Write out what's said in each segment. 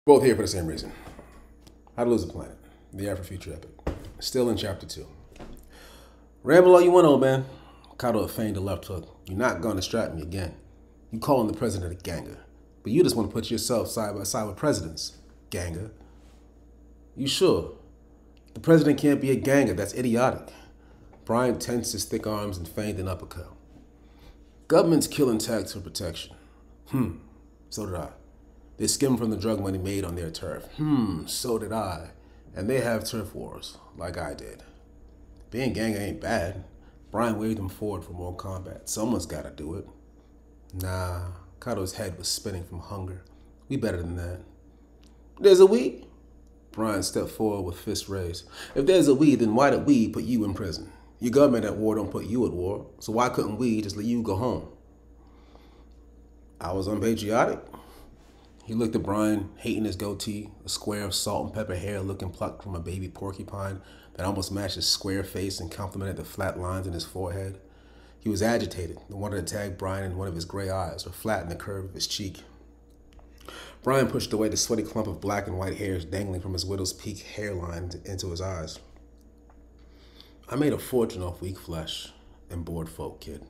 Both here for the same reason. How to lose a planet. The After Future epic. Still in chapter 2. Ramble all you want, old man. Kato feigned a left hook. You're not gonna strap me again. You calling the president a ganger. But you just want to put yourself side by side with presidents. Ganger. You sure? The president can't be a ganger. That's idiotic. Bryan tensed his thick arms and feigned an uppercut. Gov'ments kill in tax for protection. So did I. They skim from the drug money made on their turf. So did I. And they have turf wars, like I did. Being ganger ain't bad. Bryan waved him forward for more combat. Someone's gotta do it. Nah, Kato's head was spinning from hunger. We better than that. There's a we? Bryan stepped forward with fists raised. If there's a we, then why did we put you in prison? Your government at war don't put you at war, so why couldn't we just let you go home? I was unpatriotic. He looked at Bryan, hating his goatee, a square of salt and pepper hair looking plucked from a baby porcupine that almost matched his square face and complemented the flat lines in his forehead. He was agitated and wanted to tag Bryan in one of his gray eyes or flatten the curve of his cheek. Bryan pushed away the sweaty clump of black and white hairs dangling from his widow's peak hairline into his eyes. I made a fortune off weak flesh and bored folk, kid.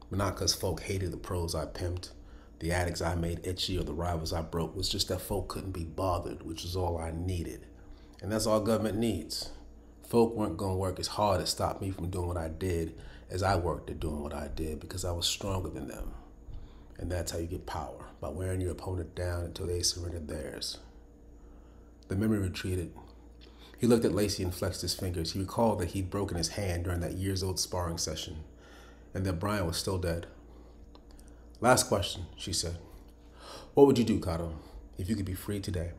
But not because folk hated the pros I pimped, the addicts I made itchy, or the rivals I broke. It was just that folk couldn't be bothered, which is all I needed. And that's all government needs. Folk weren't going to work as hard to stop me from doing what I did as I worked at doing what I did because I was stronger than them. And that's how you get power, by wearing your opponent down until they surrendered theirs. The memory retreated. He looked at Lacey and flexed his fingers. He recalled that he'd broken his hand during that years-old sparring session, and that Bryan was still dead. Last question, she said. What would you do, Kato, if you could be free today?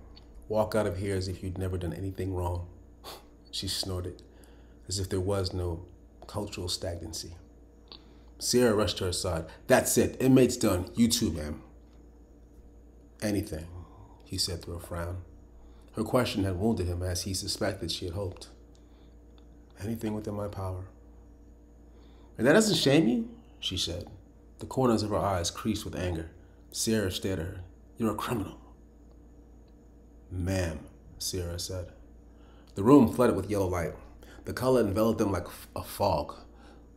Walk out of here as if you'd never done anything wrong. She snorted, as if there was no cultural stagnancy. Sierra rushed to her side. That's it. Inmate's done. You too, ma'am. Anything, he said through a frown. Her question had wounded him as he suspected she had hoped. Anything within my power. And that doesn't shame you, she said. The corners of her eyes creased with anger. Sierra stared at her. You're a criminal. Ma'am, Sierra said. The room flooded with yellow light. The color enveloped them like a fog.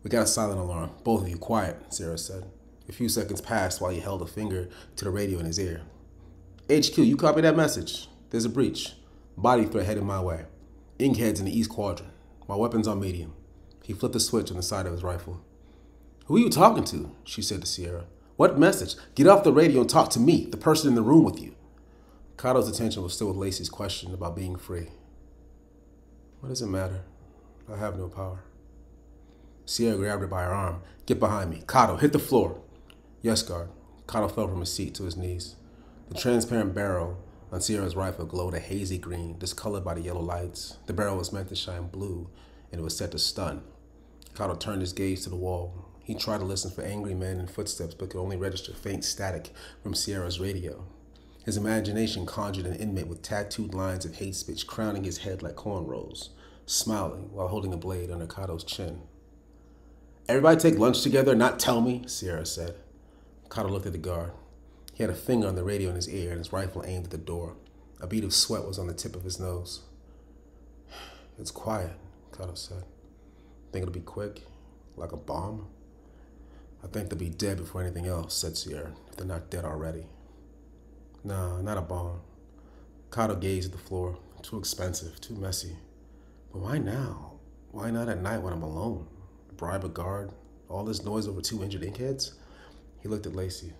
We got a silent alarm. Both of you, quiet, Sierra said. A few seconds passed while he held a finger to the radio in his ear. HQ, you copy that message? There's a breach. Body threat headed my way. Inkheads in the east quadrant. My weapon's on medium. He flipped the switch on the side of his rifle. Who are you talking to? She said to Sierra. What message? Get off the radio and talk to me, the person in the room with you. Kato's attention was still with Lacey's question about being free. What does it matter? I have no power. Sierra grabbed her by her arm. Get behind me. Kato, hit the floor. Yes, guard. Kato fell from his seat to his knees. The transparent barrel on Sierra's rifle glowed a hazy green, discolored by the yellow lights. The barrel was meant to shine blue, and it was set to stun. Kato turned his gaze to the wall. He tried to listen for angry men and footsteps, but could only register faint static from Sierra's radio. His imagination conjured an inmate with tattooed lines of hate speech crowning his head like cornrows, smiling while holding a blade under Kato's chin. Everybody take lunch together and not tell me, Sierra said. Kato looked at the guard. He had a finger on the radio in his ear and his rifle aimed at the door. A bead of sweat was on the tip of his nose. It's quiet, Kato said. Think it'll be quick, like a bomb? I think they'll be dead before anything else, said Sierra, if they're not dead already. No, not a bomb. Kato gazed at the floor. Too expensive, too messy. But why now? Why not at night when I'm alone? Bribe a guard? All this noise over 2 injured inkheads? He looked at Lacey.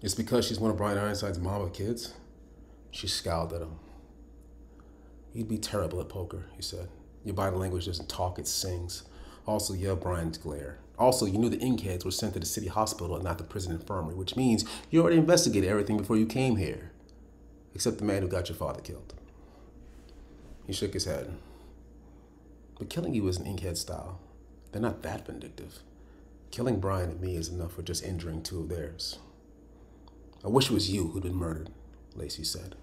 It's because she's one of Bryan Ironside's mob of kids? She scowled at him. You'd be terrible at poker, he said. Your body language doesn't talk, it sings. Also, you have Bryan's glare. Also, you knew the inkheads were sent to the city hospital and not the prison infirmary, which means you already investigated everything before you came here. Except the man who got your father killed. He shook his head. But killing you isn't inkhead style. They're not that vindictive. Killing Bryan and me is enough for just injuring 2 of theirs. I wish it was you who'd been murdered, Lacey said.